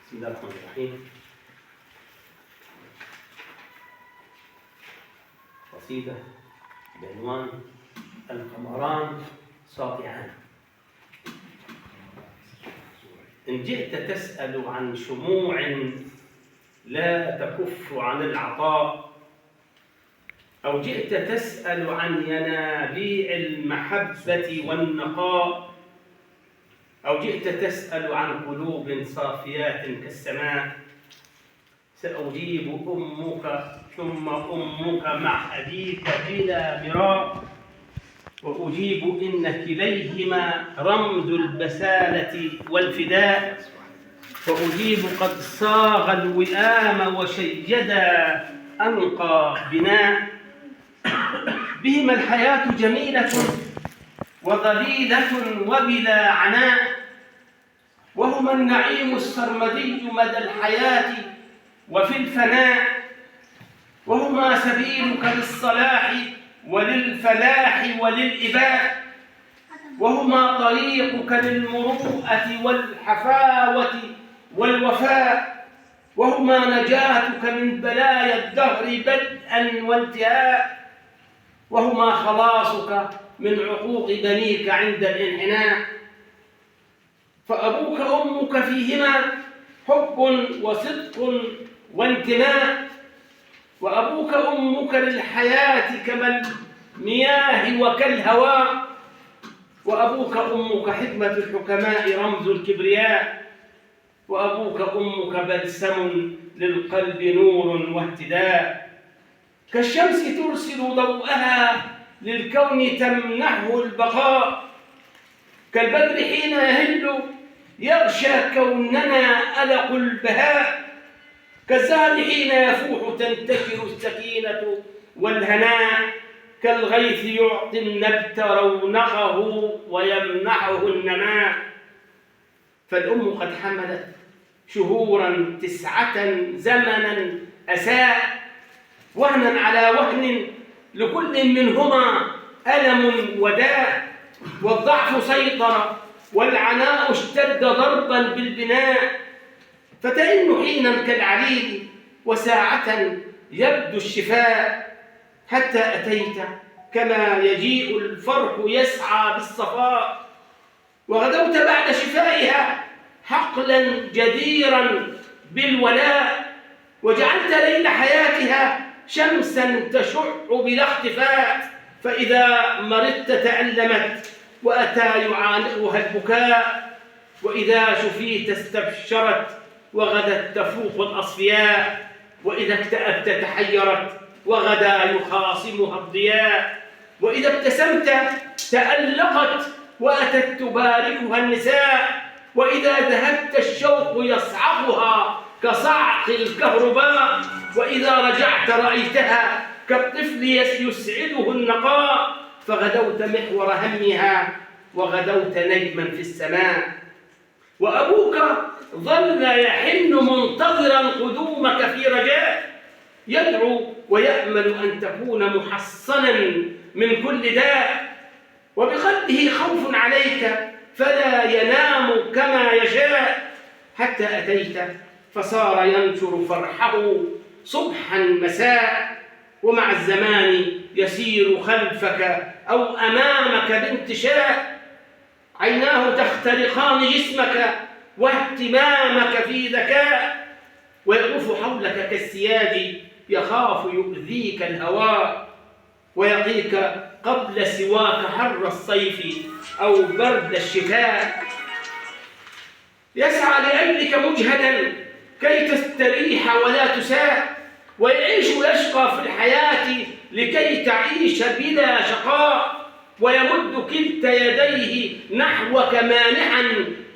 بسم الله الرحمن الرحيم. قصيدة بعنوان القمران ساطعان. إن جئت تسأل عن شموع لا تكف عن العطاء، أو جئت تسأل عن ينابيع المحبة والنقاء، أو جئت تسأل عن قلوب صافيات كالسماء، سأجيب أمك ثم أمك مع أبيك بلا مراء، وأجيب إن كليهما رمز البسالة والفداء، فأجيب قد صاغ الوئام وشيدا أنقى بناء، بهما الحياة جميلة وظليلة وبلا عناء، وهما النعيم السرمدي مدى الحياة وفي الفناء، وهما سبيلك للصلاح وللفلاح وللإباء، وهما طريقك للمروءة والحفاوة والوفاء، وهما نجاتك من بلايا الدهر بدءا وانتهاء، وهما خلاصك من عقوق بنيك عند الانحناء، فأبوك أمك فيهما حب وصدق وانتماء، وأبوك أمك للحياة كما المياه وكالهواء، وأبوك أمك حكمة الحكماء رمز الكبرياء، وأبوك أمك بلسم للقلب نور واهتداء، كالشمس ترسل ضوءها للكون تمنحه البقاء، كالبدر حين يهل يغشى كوننا ألق البهاء، كالزهر حين يفوح تنتشر السكينة والهناء، كالغيث يعطي النبت رونقه ويمنحه النماء، فالأم قد حملت شهورا 9 زمنا أساء، وهنا على وهن لكل منهما ألم وداء، والضعف سيطر والعناء اشتد ضربا بالبناء، فتئن حينا كالعليل وساعة يبدو الشفاء، حتى أتيت كما يجيء الفرح يسعى بالصفاء، وغدوت بعد شفائها حقلا جديرا بالولاء، وجعلت ليل حياتها شمسا تشع بلا اختفاء، فإذا مرضت تألمت وأتى يعانقها البكاء، وإذا شفيت استبشرت وغدت تفوق الأصفياء، وإذا اكتأبت تحيرت وغدا يخاصمها الضياء، وإذا ابتسمت تألقت وأتت تباركها النساء، وإذا ذهبت الشوق يصعقها كصعق الكهرباء، وإذا رجعت رأيتها كالطفل يسعده النقاء، فغدوت محور همها وغدوت نجما في السماء، وأبوك ظل يحن منتظرا قدومك في رجاء، يدعو ويأمل أن تكون محصنا من كل داء، وبقلبه خوف عليك فلا ينام كما يشاء، حتى أتيت فصار ينشر فرحه صبحا مساء، ومع الزمان يسير خلفك أو أمامك بانتشاء، عيناه تخترقان جسمك واهتمامك في ذكاء، ويطوف حولك كالسياج يخاف يؤذيك الهواء، ويقيك قبل سواك حر الصيف أو برد الشتاء، يسعى لأجلك مجهدا كي تستريح ولا تساء، ويعيش يشقى في الحياة لكي تعيش بلا شقاء، ويمد كلتا يديه نحوك مانحا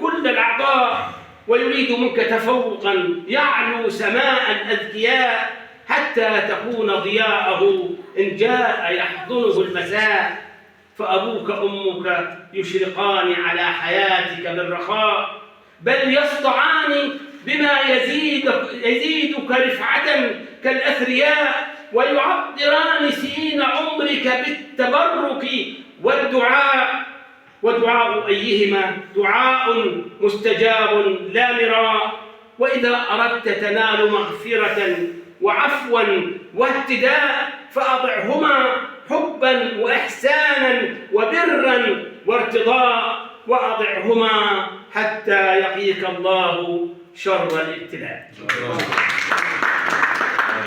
كل الأعضاء، ويريد منك تفوقا يعلو سماء الأذكياء، حتى تكون ضياءه إن جاء يحضنه المساء، فأبوك أمك يشرقان على حياتك بالرخاء، بل يسطعان بما يزيدك رفعة كالأثرياء، ويعطران سنين عمرك بالتبرك والدعاء، ودعاء أيهما دعاء مستجاب لا مراء، وإذا أردت تنال مغفرة وعفوا واهتداء فأطعهما حبا وإحسانا وبرا وارتضاء، وأطعهما حتى يقيك الله شر الابتلاء.